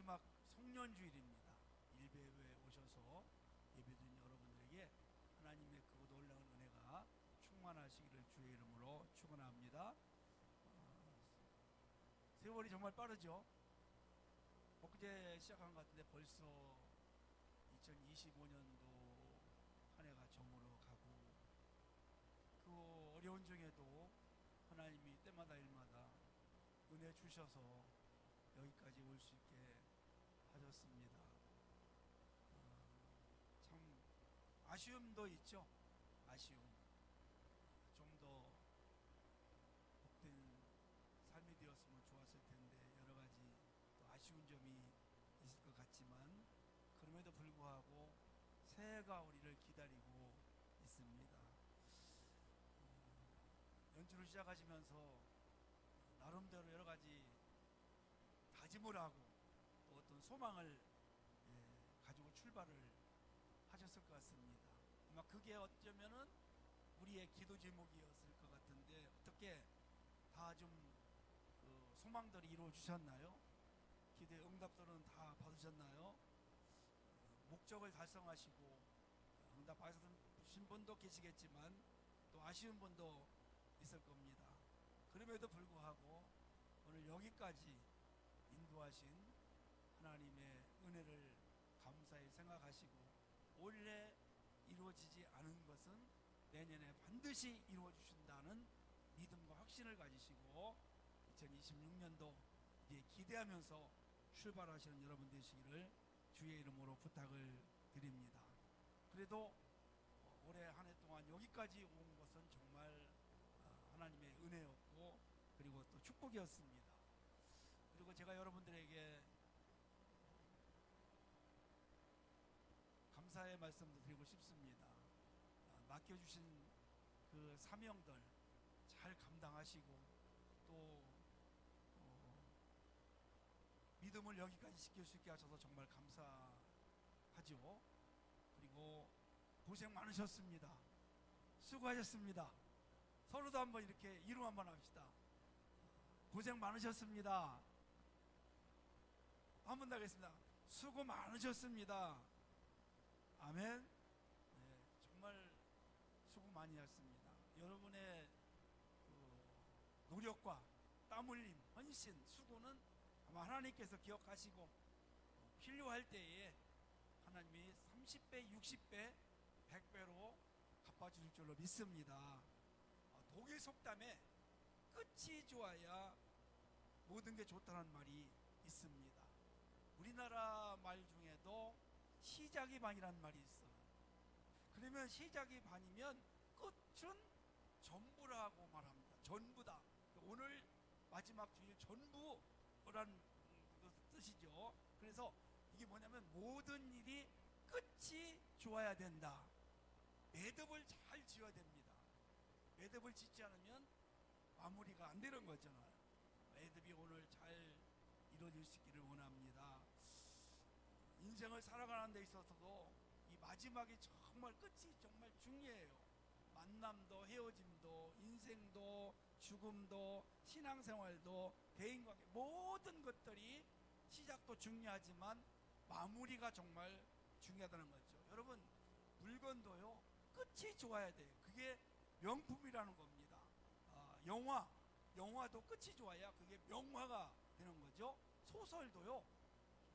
마지막 송년주일입니다. 일배에 오셔서 예배드린 여러분들에게 하나님의 그 놀라운 은혜가 충만하시기를 주의 이름으로 축원합니다. 세월이 정말 빠르죠. 엊그제 시작한 것 같은데 벌써 2025년도 한 해가 저물어 가고, 그 어려운 중에도 하나님이 때마다 일마다 은혜 주셔서 여기까지 올 수 있게 하셨습니다. 참 아쉬움도 있죠. 아쉬움. 좀 더 복된 삶이 되었으면 좋았을 텐데 여러 가지 또 아쉬운 점이 있을 것 같지만, 그럼에도 불구하고 새해가 우리를 기다리고 있습니다. 연주를 시작하시면서 나름대로 여러 가지 다짐을 하고 또 어떤 소망을 가지고 출발을 하셨을 것 같습니다. 아마 그게 어쩌면은 우리의 기도 제목이었을 것 같은데, 어떻게 다 좀 소망들이 이루어지셨나요? 기도의 응답들은 다 받으셨나요? 목적을 달성하시고 응답 받으신 분도 계시겠지만 또 아쉬운 분도 있을 겁니다. 그럼에도 불구하고 오늘 여기까지 인도하신 하나님의 은혜를 감사히 생각하시고, 올해 이루어지지 않은 것은 내년에 반드시 이루어 주신다는 믿음과 확신을 가지시고 2026년도 이제 기대하면서 출발하시는 여러분 되시기를 주의 이름으로 부탁을 드립니다. 그래도 올해 한 해 동안 여기까지 온 것은 정말 하나님의 은혜였고, 그리고 또 축복이었습니다. 그리고 제가 여러분들에게 감사의 말씀도 드리고 싶습니다. 맡겨주신 그 사명들 잘 감당하시고 또 믿음을 여기까지 지킬 수 있게 하셔서 정말 감사하죠. 그리고 고생 많으셨습니다. 수고하셨습니다. 서로도 한번 이렇게 이름 한번 합시다. 고생 많으셨습니다. 한 번 더 하겠습니다. 수고 많으셨습니다. 아멘. 네, 정말 수고 많이 하셨습니다. 여러분의 노력과 땀 흘림, 헌신, 수고는 아마 하나님께서 기억하시고 필요할 때에 하나님이 30배, 60배, 100배로 갚아주실 줄로 믿습니다. 독일 속담에 끝이 좋아야 모든 게 좋다는 말이 있습니다. 우리나라 말 중에도 시작이 반이라는 말이 있어요. 그러면 시작이 반이면 끝은 전부라고 말합니다. 전부다. 오늘 마지막 주일 전부란 뜻이죠. 그래서 이게 뭐냐면 모든 일이 끝이 좋아야 된다. 매듭을 잘 지어야 됩니다. 매듭을 짓지 않으면 마무리가 안 되는 거잖아요. 매듭이 오늘 잘 이루어질 수 있기를 원합니다. 인생을 살아가는 데 있어서도 이 마지막이 정말 끝이 정말 중요해요. 만남도 헤어짐도 인생도 죽음도 신앙생활도 대인관계, 모든 것들이 시작도 중요하지만 마무리가 정말 중요하다는 거죠. 여러분, 물건도요 끝이 좋아야 돼요. 그게 명품이라는 겁니다. 영화도 끝이 좋아야 그게 명화가 되는 거죠. 소설도요,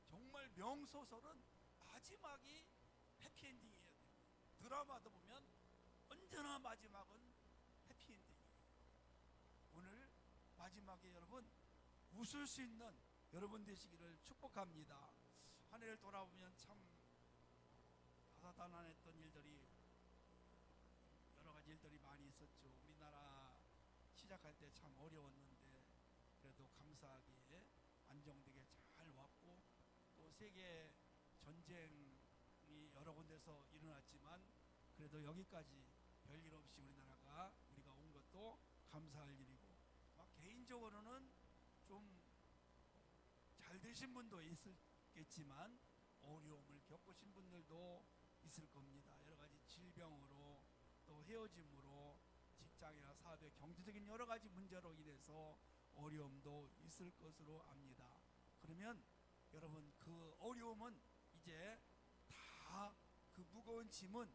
정말 명소설은 마지막이 해피엔딩이어야 돼요. 드라마도 보면 언제나 마지막은 해피엔딩이에요. 오늘 마지막에 여러분 웃을 수 있는 여러분 되시기를 축복합니다. 한 해를 돌아보면 참 다사다난했던 일들이, 여러 가지 일들이 많이 있었죠. 우리나라 시작할 때 참 어려웠는데 그래도 감사하게 안정되게 잘 왔고, 또 세계 전쟁이 여러 군데서 일어났지만 그래도 여기까지 별일 없이 우리가 온 것도 감사할 일이고, 개인적으로는 좀 잘 되신 분도 있었겠지만 어려움을 겪으신 분들도 있을 겁니다. 여러 가지 질병으로 또 헤어짐으로 직장이나 사업의 경제적인 여러 가지 문제로 인해서 어려움도 있을 것으로 압니다. 그러면 여러분 그 어려움은 이제 다 그 무거운 짐은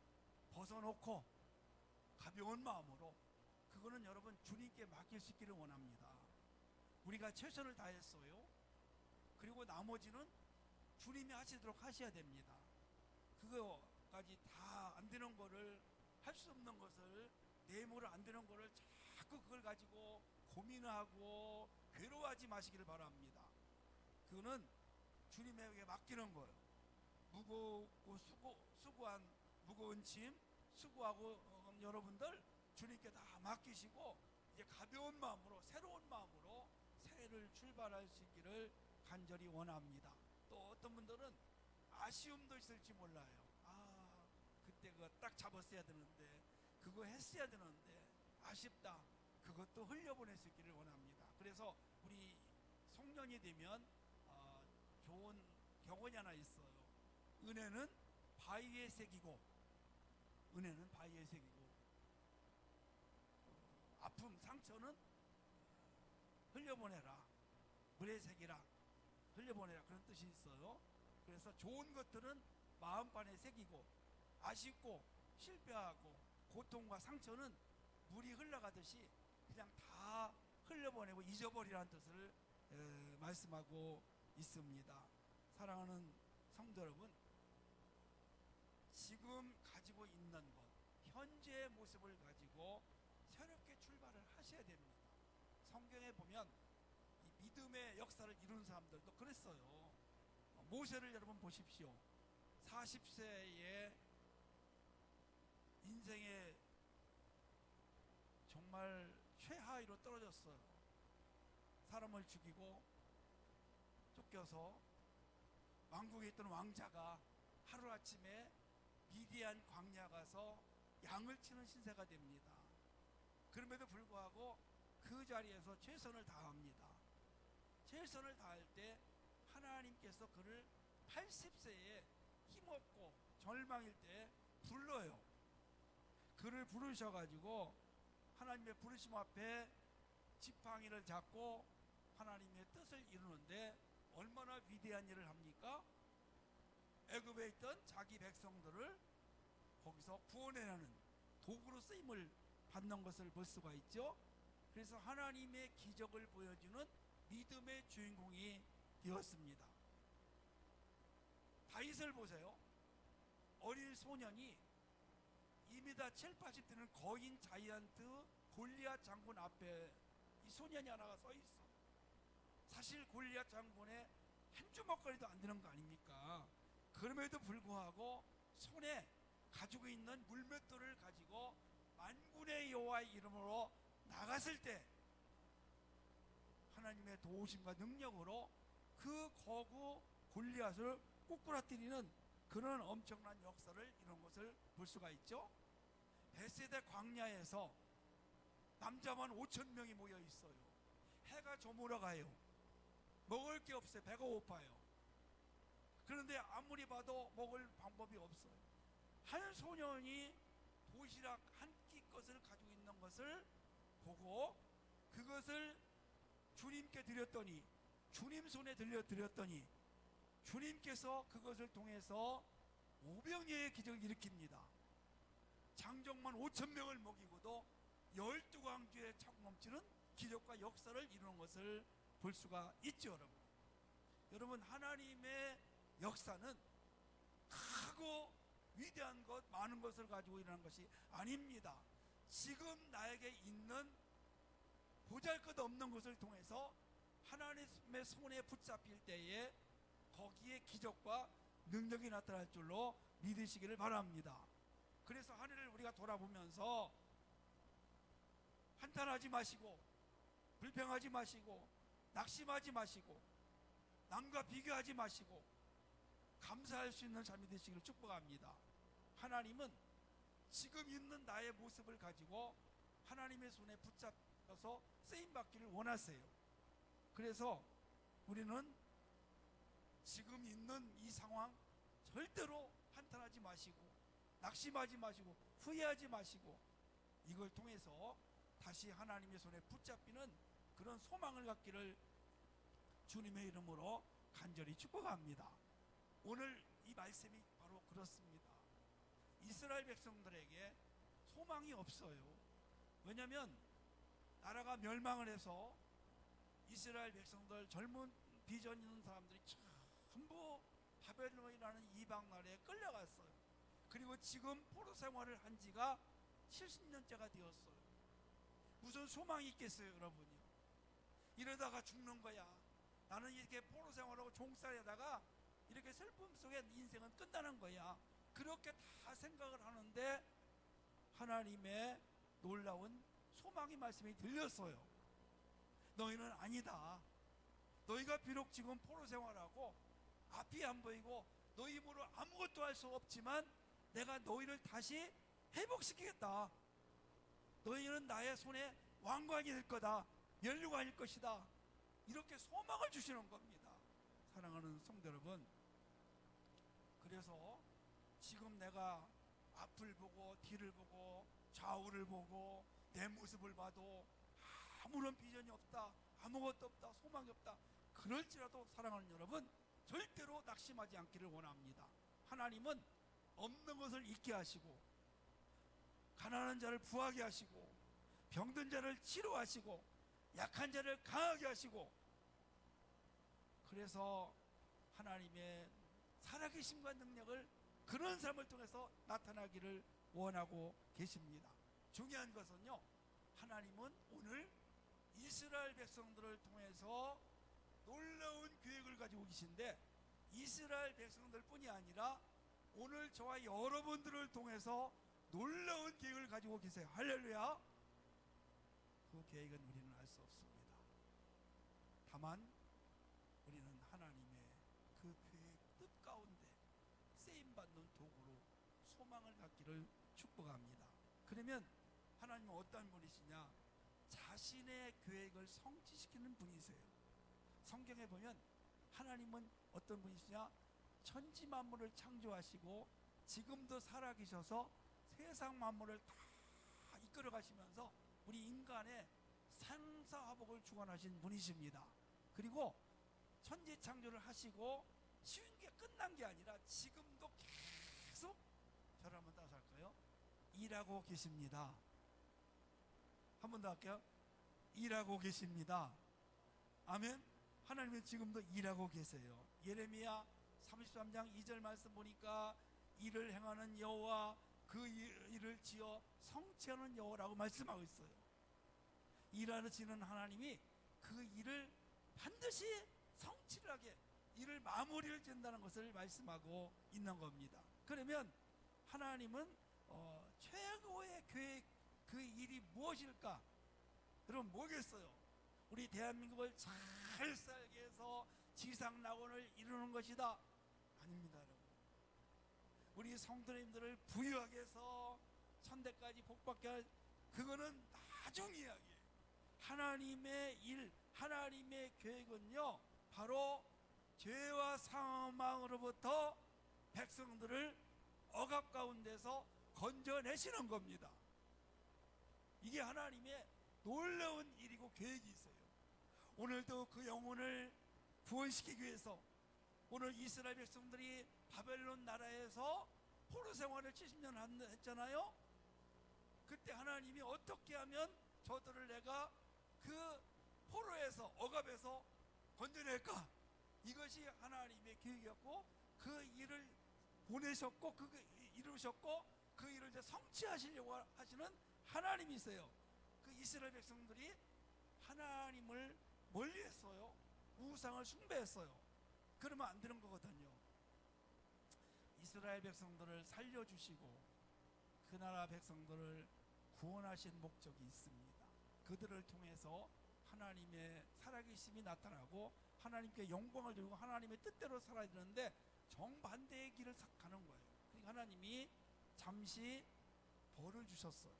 벗어놓고 가벼운 마음으로 그거는 여러분 주님께 맡길 수 있기를 원합니다. 우리가 최선을 다했어요. 그리고 나머지는 주님이 하시도록 하셔야 됩니다. 그거까지 다 안 되는 거를, 할 수 없는 것을, 내 힘으로 안 되는 거를 자꾸 그걸 가지고 고민하고 괴로워하지 마시기를 바랍니다. 그거는 주님에게 맡기는 거예요. 무겁고 수고한 무거운 짐 수고하고 여러분들 주님께 다 맡기시고 이제 가벼운 마음으로, 새로운 마음으로 새해를 출발할 수 있기를 간절히 원합니다. 또 어떤 분들은 아쉬움도 있을지 몰라요. 그때 그거 딱 잡았어야 되는데, 그거 했어야 되는데 아쉽다. 그것도 흘려보낼 수 있기를 원합니다. 그래서 우리 송년이 되면 좋은 격언이 하나 있어요. 은혜는 바위에 새기고, 은혜는 바위에 새기고, 아픔, 상처는 흘려보내라, 물에 새기라, 흘려보내라, 그런 뜻이 있어요. 그래서 좋은 것들은 마음판에 새기고, 아쉽고 실패하고 고통과 상처는 물이 흘러가듯이 그냥 다 흘려보내고 잊어버리라는 뜻을 말씀하고 있습니다. 사랑하는 성도 여러분, 지금 가지고 있는 것, 현재의 모습을 가지고 새롭게 출발을 하셔야 됩니다. 성경에 보면 이 믿음의 역사를 이룬 사람들도 그랬어요. 모세를 여러분 보십시오. 40세에 인생의 정말 최하위로 떨어졌어요. 사람을 죽이고 쫓겨서 왕국에 있던 왕자가 하루아침에 미디안 광야 가서 양을 치는 신세가 됩니다. 그럼에도 불구하고 그 자리에서 최선을 다합니다. 최선을 다할 때 하나님께서 그를 80세에 힘없고 절망일 때 불러요. 그를 부르셔가지고 하나님의 부르심 앞에 지팡이를 잡고 하나님의 뜻을 이루는데 얼마나 위대한 일을 합니까? 애굽에 있던 자기 백성들을 거기서 구원해내는 도구로 쓰임을 받는 것을 볼 수가 있죠. 그래서 하나님의 기적을 보여주는 믿음의 주인공이 되었습니다. 다윗을 보세요. 어린 소년이 2m 7, 80 되는 거인 자이언트 골리앗 장군 앞에 이 소년이 하나가 서 있어. 사실 골리앗 장군의 한 주먹거리도 안 되는 거 아닙니까? 그럼에도 불구하고 손에 가지고 있는 물맷돌을 가지고 만군의 여호와의 이름으로 나갔을 때 하나님의 도우심과 능력으로 그 거구 골리앗을 꼬꾸라뜨리는 그런 엄청난 역사를 이룬 것을 볼 수가 있죠. 베세다 광야에서 남자만 5,000명이 모여 있어요. 해가 저물어 가요. 먹을 게 없어요. 배가 고파요. 그런데 아무리 봐도 먹을 방법이 없어요. 한 소년이 도시락 한 끼 것을 가지고 있는 것을 보고 그것을 주님께 드렸더니, 주님 손에 들려드렸더니 주님께서 그것을 통해서 오병이어의 기적을 일으킵니다. 장정만 5,000명을 먹이고도 12광주에 차고 넘치는 기적과 역사를 이루는 것을 볼 수가 있죠. 여러분 하나님의 역사는 크고 위대한 것, 많은 것을 가지고 일어난 것이 아닙니다. 지금 나에게 있는 보잘것없는 것을 통해서 하나님의 손에 붙잡힐 때에 거기에 기적과 능력이 나타날 줄로 믿으시기를 바랍니다. 그래서 한 해를 우리가 돌아보면서 한탄하지 마시고, 불평하지 마시고, 낙심하지 마시고, 남과 비교하지 마시고 감사할 수 있는 삶이 되시기를 축복합니다. 하나님은 지금 있는 나의 모습을 가지고 하나님의 손에 붙잡혀서 쓰임받기를 원하세요. 그래서 우리는 지금 있는 이 상황 절대로 한탄하지 마시고, 낙심하지 마시고, 후회하지 마시고, 이걸 통해서 다시 하나님의 손에 붙잡히는 그런 소망을 갖기를 주님의 이름으로 간절히 축복합니다. 오늘 이 말씀이 바로 그렇습니다. 이스라엘 백성들에게 소망이 없어요. 왜냐하면 나라가 멸망을 해서 이스라엘 백성들, 젊은 비전 있는 사람들이 전부 바벨론이라는 이방 나라에 끌려갔어요. 그리고 지금 포로 생활을 한 지가 70년째가 되었어요. 무슨 소망이 있겠어요, 여러분이요? 이러다가 죽는 거야. 나는 이렇게 포로 생활하고 종살이하다가 이렇게 슬픔 속에 인생은 끝나는 거야. 그렇게 다 생각을 하는데 하나님의 놀라운 소망의 말씀이 들렸어요. 너희는 아니다. 너희가 비록 지금 포로 생활하고 앞이 안 보이고 너희 힘으로 아무것도 할 수 없지만 내가 너희를 다시 회복시키겠다. 너희는 나의 손에 왕관이 될 거다. 면류관일 것이다. 이렇게 소망을 주시는 겁니다. 사랑하는 성도 여러분, 그래서 지금 내가 앞을 보고 뒤를 보고 좌우를 보고 내 모습을 봐도 아무런 비전이 없다, 아무것도 없다, 소망이 없다, 그럴지라도 사랑하는 여러분, 절대로 낙심하지 않기를 원합니다. 하나님은 없는 것을 있게 하시고 가난한 자를 부하게 하시고 병든 자를 치료하시고 약한 자를 강하게 하시고, 그래서 하나님의 살아계심과 능력을 그런 삶을 통해서 나타나기를 원하고 계십니다. 중요한 것은요, 하나님은 오늘 이스라엘 백성들을 통해서 놀라운 계획을 가지고 계신데, 이스라엘 백성들 뿐이 아니라 오늘 저와 여러분들을 통해서 놀라운 계획을 가지고 계세요. 할렐루야. 그 계획은 우리는 알 수 없습니다. 다만 우리는 하나님의 그 계획 뜻 가운데 쓰임받는 도구로 소망을 갖기를 축복합니다. 그러면 하나님은 어떤 분이시냐? 자신의 계획을 성취시키는 분이세요. 성경에 보면 하나님은 어떤 분이시냐? 천지 만물을 창조하시고 지금도 살아계셔서 세상 만물을 다 이끌어 가시면서 우리 인간의 생사화복을 주관하신 분이십니다. 그리고 천지 창조를 하시고 쉬운 게 끝난 게 아니라 지금도 계속, 저를 한번 따라서 할까요? 일하고 계십니다. 한 번 더 할게요. 일하고 계십니다. 아멘. 하나님은 지금도 일하고 계세요. 예레미야 33장 2절 말씀 보니까 일을 행하는 여호와, 그 일을 지어 성취하는 여호와라고 말씀하고 있어요. 일하시는 하나님이 그 일을 반드시 성취를 하게, 일을 마무리를 짓는다는 것을 말씀하고 있는 겁니다. 그러면 하나님은 최고의 계획, 그 일이 무엇일까? 여러분 뭐겠어요? 우리 대한민국을 잘 살게 해서 지상낙원을 이루는 것이다? 아닙니다, 여러분. 우리 성도님들을 부유하게 해서 천대까지 복받게 할, 그거는 나중 이야기예요. 하나님의 일, 하나님의 계획은요, 바로 죄와 사망으로부터 백성들을 억압 가운데서 건져내시는 겁니다. 이게 하나님의 놀라운 일이고 계획이 있어요. 오늘도 그 영혼을 구원시키기 위해서 오늘 이스라엘 백성들이 바벨론 나라에서 포로 생활을 70년 했잖아요. 그때 하나님이 어떻게 하면 저들을 내가 그 포로에서, 억압에서 건져낼까? 이것이 하나님의 계획이었고, 그 일을 보내셨고, 그 이루셨고, 그 일을 이제 성취하시려고 하시는 하나님이세요. 그 이스라엘 백성들이 하나님을 멀리했어요. 우상을 숭배했어요. 그러면 안 되는 거거든요. 이스라엘 백성들을 살려주시고 그 나라 백성들을 구원하신 목적이 있습니다. 그들을 통해서 하나님의 살아계심이 나타나고 하나님께 영광을 드리고 하나님의 뜻대로 살아야 되는데 정반대의 길을 가는 거예요. 그러니까 하나님이 잠시 벌을 주셨어요.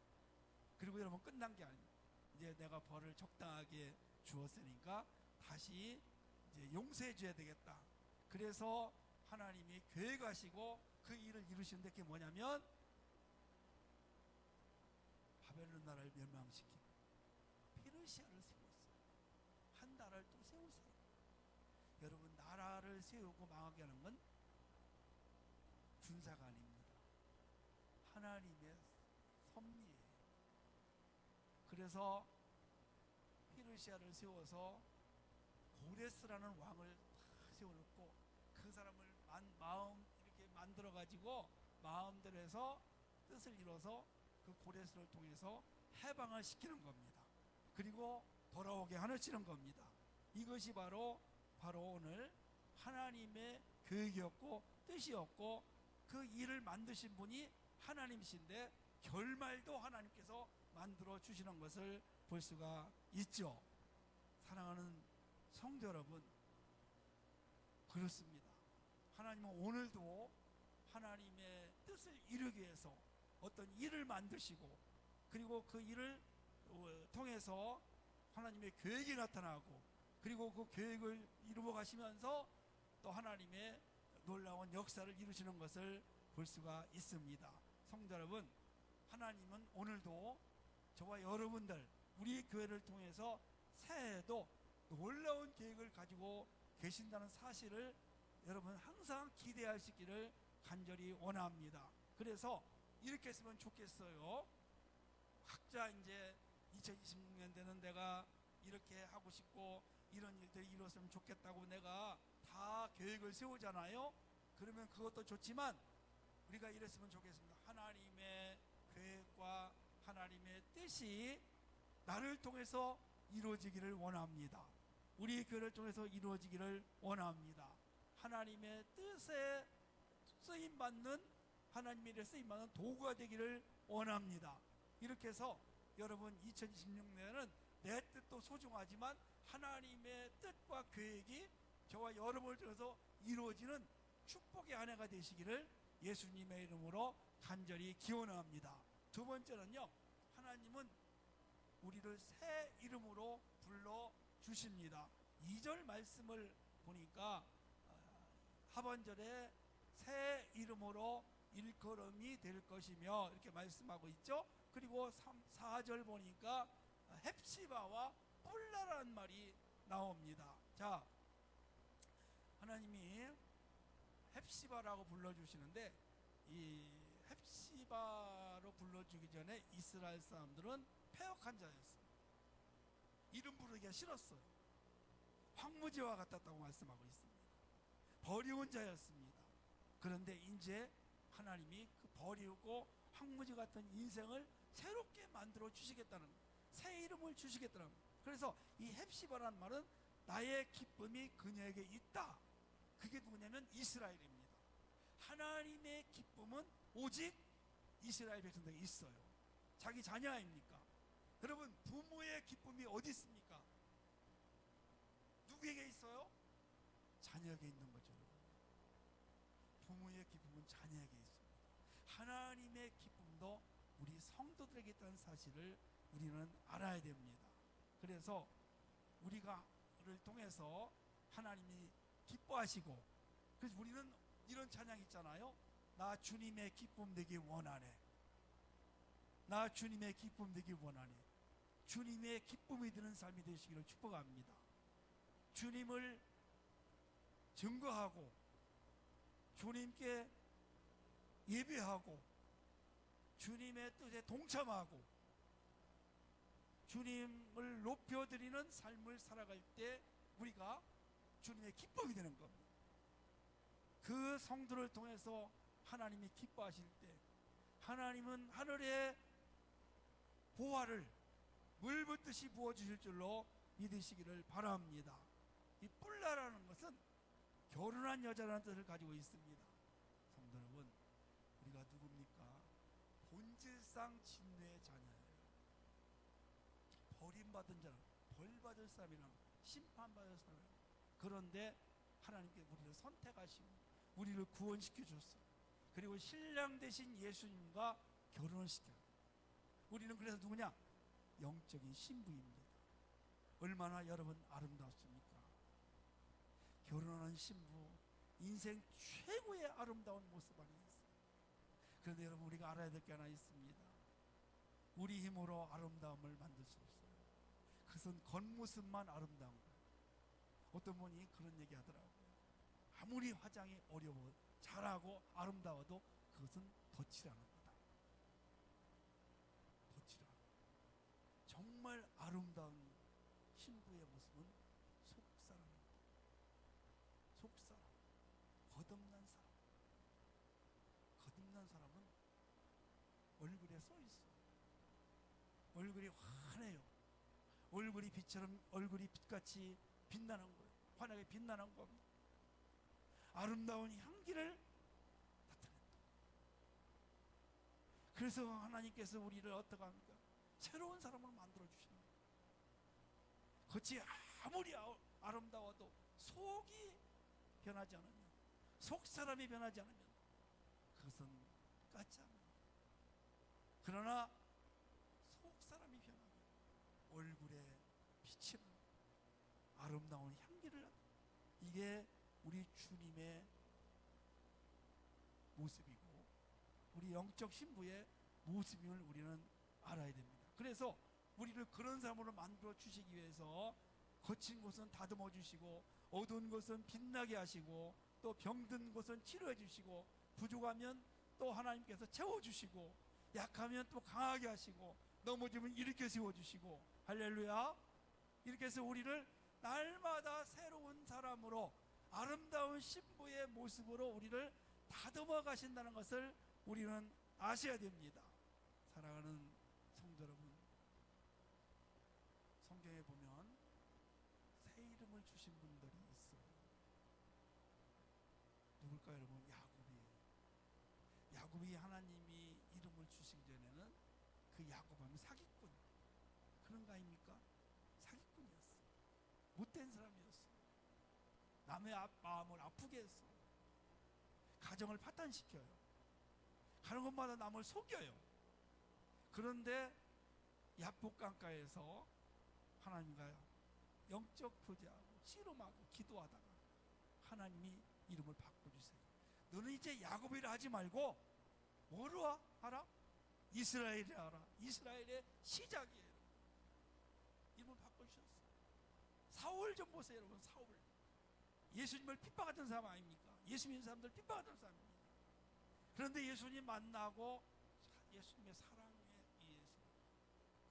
그리고 여러분 끝난 게 아닙니다. 이제 내가 벌을 적당하게 주었으니까 다시 이제 용서해 줘야 되겠다. 그래서 하나님이 계획하시고 그 일을 이루시는데, 그게 뭐냐면 바벨론 나라를 멸망시키고 페르시아를 세웠어요. 한 나라를 또 세우세요. 여러분, 나라를 페르시아를 세우고 망하게 하는 건 군사가 아닙니다. 하나님의 섭리예요. 그래서 페르시아를 세워서 고레스라는 왕을 세워놓고 그 사람을 마음 이렇게 만들어 가지고 마음대로 해서 뜻을 이뤄서 그 고레스를 통해서 해방을 시키는 겁니다. 그리고 돌아오게 하시는 겁니다. 이것이 바로 오늘 하나님의 계획이었고 뜻이었고 그 일을 만드신 분이 하나님이신데 결말도 하나님께서 만들어 주시는 것을 볼 수가 있죠. 사랑하는 성도 여러분, 그렇습니다. 하나님은 오늘도 하나님의 뜻을 이루기 위해서 어떤 일을 만드시고 그리고 그 일을 통해서 하나님의 계획이 나타나고 그리고 그 계획을 이루어 가시면서 또 하나님의 놀라운 역사를 이루시는 것을 볼 수가 있습니다. 성도 여러분, 하나님은 오늘도 저와 여러분들 우리 교회를 통해서 새해에도 놀라운 계획을 가지고 계신다는 사실을 여러분 항상 기대할 수 있기를 간절히 원합니다. 그래서 이렇게 했으면 좋겠어요. 각자 이제 2026년 되는 내가 이렇게 하고 싶고 이런 일들이 이루었으면 좋겠다고 내가 다 계획을 세우잖아요. 그러면 그것도 좋지만 우리가 이랬으면 좋겠습니다. 하나님의 계획과 하나님의 뜻이 나를 통해서 이루어지기를 원합니다. 우리 교회를 통해서 이루어지기를 원합니다. 하나님의 뜻에 쓰임받는 하나님의 일에 쓰임받는 도구가 되기를 원합니다. 이렇게 해서 여러분 2026년에는 내 뜻도 소중하지만 하나님의 뜻과 계획이 저와 여러분을 통해서 이루어지는 축복의 한 해가 되시기를 예수님의 이름으로 간절히 기원합니다. 두 번째는요, 하나님은 우리를 새 이름으로 불러주십니다. 2절 말씀을 보니까 하반절에 새 이름으로 일컬음이 될 것이며 이렇게 말씀하고 있죠. 그리고 4절 보니까 헵시바와 뿔라라는 말이 나옵니다. 자, 하나님이 헵시바라고 불러주시는데 이 헵시바로 불러주기 전에 이스라엘 사람들은 패역한 자였어요. 이름 부르기가 싫었어요. 황무지와 같았다고 말씀하고 있습니다. 버리운 자였습니다. 그런데 이제 하나님이 그 버리고 황무지 같은 인생을 새롭게 만들어 주시겠다는, 새 이름을 주시겠다는. 그래서 이 헵시바라는 말은 나의 기쁨이 그녀에게 있다. 그게 누구냐면 이스라엘입니다. 하나님의 기쁨은 오직 이스라엘 백성들에게 있어요. 자기 자녀 아닙니까? 여러분, 부모의 기쁨이 어디 있습니까? 누구에게 있어요? 자녀에게 있는 거죠. 부모의 기쁨은 자녀에게 있습니다. 하나님의 기쁨도 우리 성도들에게 있다는 사실을 우리는 알아야 됩니다. 그래서 우리가를 통해서 하나님이 기뻐하시고, 그래서 우리는 이런 찬양 있잖아요. 나 주님의 기쁨 되기 원하네. 나 주님의 기쁨 되기 원하네. 주님의 기쁨이 드는 삶이 되시기를 축복합니다. 주님을 증거하고 주님께 예배하고 주님의 뜻에 동참하고 주님을 높여드리는 삶을 살아갈 때 우리가 주님의 기쁨이 되는 겁니다. 그 성도를 통해서 하나님이 기뻐하실 때 하나님은 하늘의 보화를 물 붓듯이 부어주실 줄로 믿으시기를 바랍니다. 이 뿔라라는 것은 결혼한 여자라는 뜻을 가지고 있습니다. 성도 여러분, 우리가 누굽니까? 본질상 진노의 자녀예요. 버림받은 자는 벌받을 사람이랑 심판받을 사람. 그런데 하나님께 우리를 선택하시고 우리를 구원시켜 줬어요. 그리고 신랑 되신 예수님과 결혼을 시켜요. 우리는 그래서 누구냐? 영적인 신부입니다. 얼마나 여러분 아름답습니까? 결혼하는 신부, 인생 최고의 아름다운 모습 아니겠어요? 그런데 여러분, 우리가 알아야 될 게 하나 있습니다. 우리 힘으로 아름다움을 만들 수 없어요. 그것은 겉모습만 아름다운 거예요. 어떤 분이 그런 얘기 하더라고요. 아무리 화장이 어려워 잘하고 아름다워도 그것은 덧칠하는 거다. 덧칠하는 거다. 정말 아름다운 신부의 모습은 속사람입니다. 속사람, 거듭난 사람. 거듭난 사람은 얼굴에 써 있어요. 얼굴이 환해요. 얼굴이 빛처럼, 얼굴이 빛같이 빛나는 거예요. 환하게 빛나는 겁니다. 아름다운 향기를 나타낸다. 그래서 하나님께서 우리를 어떻게 합니까? 새로운 사람을 만들어 주시는 거예요. 겉이 아무리 아름다워도 속이 변하지 않으면, 속 사람이 변하지 않으면 그것은 가짜입니다. 그러나 속 사람이 변하면 얼굴에 비치는 아름다운 향기를 나타냅니다. 이게 우리 주님의 모습이고 우리 영적 신부의 모습임을 우리는 알아야 됩니다. 그래서 우리를 그런 사람으로 만들어 주시기 위해서 거친 곳은 다듬어 주시고 어두운 곳은 빛나게 하시고 또 병든 곳은 치료해 주시고 부족하면 또 하나님께서 채워주시고 약하면 또 강하게 하시고 넘어지면 일으켜 세워주시고 할렐루야. 이렇게 해서 우리를 날마다 새로운 사람으로 아름다운 신부의 모습으로 우리를 다듬어 가신다는 것을 우리는 아셔야 됩니다. 사랑하는 성도 여러분, 성경에 보면 새 이름을 주신 분들이 있어요. 누굴까요 여러분? 야곱이에요. 야곱이 하나님이 이름을 주시기 전에는 그 야곱하면 사기꾼, 그런 거 아닙니까? 사기꾼이었어요. 못된 사람이었어요. 남의 마음을 아프게 했어요. 가정을 파탄시켜요. 가는 곳마다 남을 속여요. 그런데 야복 강가에서 하나님과 영적 교제하고 씨름하고 기도하다가 하나님이 이름을 바꿔주세요. 너는 이제 야곱이라 하지 말고 뭐로 하라? 이스라엘이라 하라. 이스라엘의 시작이에요. 이름을 바꿔주셨어요. 사울 좀 보세요 여러분. 사울 예수님을 핍박하던 사람 아닙니까? 예수 믿는 사람들 핍박하던 사람입니다. 그런데 예수님 만나고 예수님의 사랑에 의해서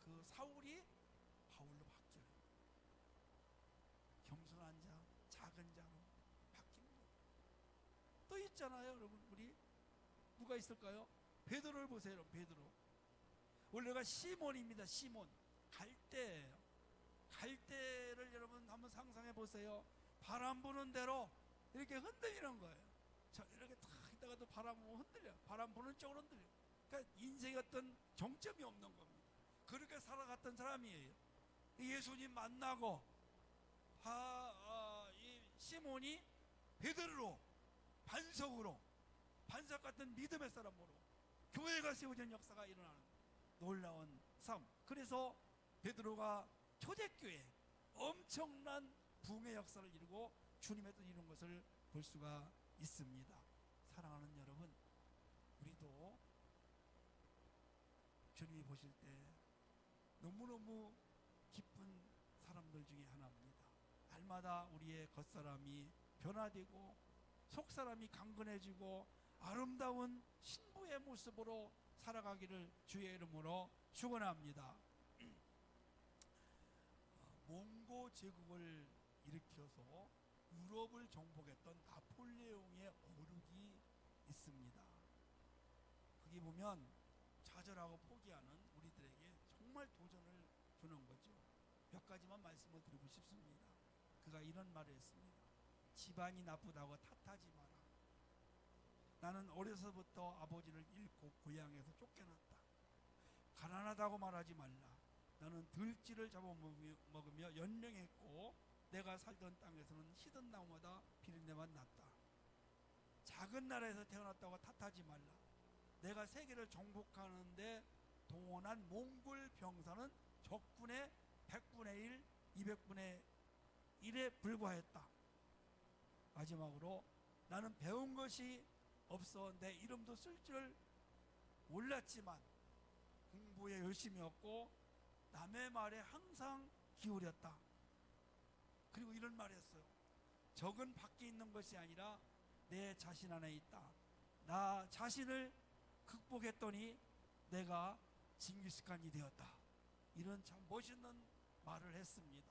그 사울이 바울로 바뀌어요. 겸손한 자, 작은 자로 바뀝니다. 또 있잖아요 여러분. 우리 누가 있을까요? 베드로를 보세요 여러분. 베드로 원래가 시몬입니다. 시몬 갈대예요. 갈대를 여러분 한번 상상해 보세요. 바람 부는 대로 이렇게 흔들리는 거예요. 이렇게 탁 있다가도 바람 부면 흔들려. 바람 부는 쪽으로 흔들려. 그러니까 인생의 어떤 정점이 없는 겁니다. 그렇게 살아갔던 사람이에요. 예수님 만나고 이 시몬이 베드로로 반석으로, 반석 같은 믿음의 사람으로 교회가 세워진 역사가 일어나는 놀라운 삶. 그래서 베드로가 초대교회 엄청난 부흥의 역사를 이루고 주님의 뜻을 이룬 것을 볼 수가 있습니다. 사랑하는 여러분, 우리도 주님이 보실 때 너무너무 기쁜 사람들 중에 하나입니다. 날마다 우리의 겉사람이 변화되고 속사람이 강건해지고 아름다운 신부의 모습으로 살아가기를 주의 이름으로 축원합니다. 몽고 제국을 일으켜서 유럽을 정복했던 나폴레옹의 어록이 있습니다. 거기 보면 좌절하고 포기하는 우리들에게 정말 도전을 주는 거죠. 몇 가지만 말씀을 드리고 싶습니다. 그가 이런 말을 했습니다. 집안이 나쁘다고 탓하지 마라. 나는 어려서부터 아버지를 잃고 고향에서 쫓겨났다. 가난하다고 말하지 말라. 나는 들쥐를 잡아먹으며 연명했고 내가 살던 땅에서는 시든 나무마다 비린내만 났다. 작은 나라에서 태어났다고 탓하지 말라. 내가 세계를 정복하는데 동원한 몽골 병사는 적군의 100분의 1, 200분의 1에 불과했다. 마지막으로 나는 배운 것이 없어 내 이름도 쓸 줄 몰랐지만 공부에 열심히였고 남의 말에 항상 기울였다. 그리고 이런 말을 했어요. 적은 밖에 있는 것이 아니라 내 자신 안에 있다. 나 자신을 극복했더니 내가 징기스칸이 되었다. 이런 참 멋있는 말을 했습니다.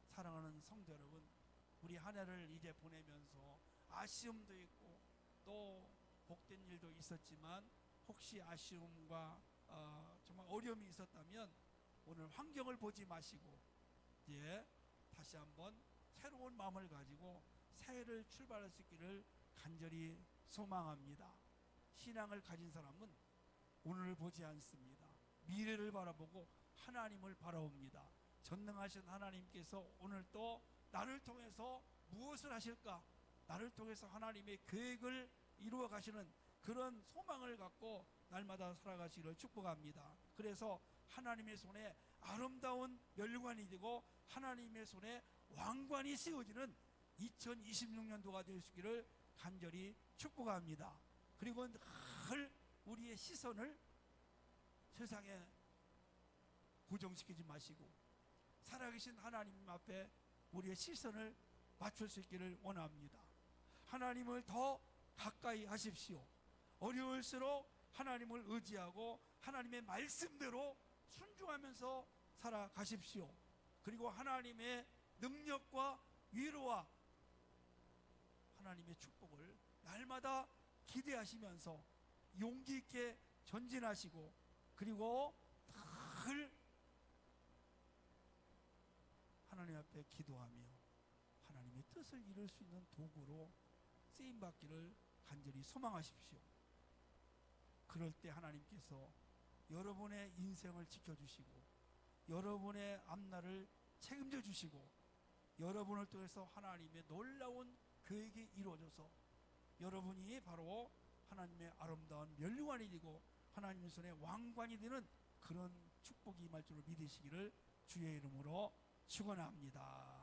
사랑하는 성도 여러분, 우리 한 해를 이제 보내면서 아쉬움도 있고 또 복된 일도 있었지만 혹시 아쉬움과 정말 어려움이 있었다면 오늘 환경을 보지 마시고 이제 다시 한번 새로운 마음을 가지고 새해를 출발할 수 있기를 간절히 소망합니다. 신앙을 가진 사람은 오늘을 보지 않습니다. 미래를 바라보고 하나님을 바라봅니다. 전능하신 하나님께서 오늘 또 나를 통해서 무엇을 하실까? 나를 통해서 하나님의 계획을 이루어 가시는 그런 소망을 갖고 날마다 살아가시기를 축복합니다. 그래서 하나님의 손에 아름다운 멸관이 되고 하나님의 손에 왕관이 씌워지는 2026년도가 될 수 있기를 간절히 축복합니다. 그리고 늘 우리의 시선을 세상에 고정시키지 마시고 살아계신 하나님 앞에 우리의 시선을 맞출 수 있기를 원합니다. 하나님을 더 가까이 하십시오. 어려울수록 하나님을 의지하고 하나님의 말씀대로 순종하면서 살아가십시오. 그리고 하나님의 능력과 위로와 하나님의 축복을 날마다 기대하시면서 용기 있게 전진하시고 그리고 늘 하나님 앞에 기도하며 하나님의 뜻을 이룰 수 있는 도구로 쓰임받기를 간절히 소망하십시오. 그럴 때 하나님께서 여러분의 인생을 지켜주시고 여러분의 앞날을 책임져 주시고 여러분을 통해서 하나님의 놀라운 계획이 이루어져서 여러분이 바로 하나님의 아름다운 면류관이 되고 하나님의 손에 왕관이 되는 그런 축복이 임할 줄을 믿으시기를 주의 이름으로 축원합니다.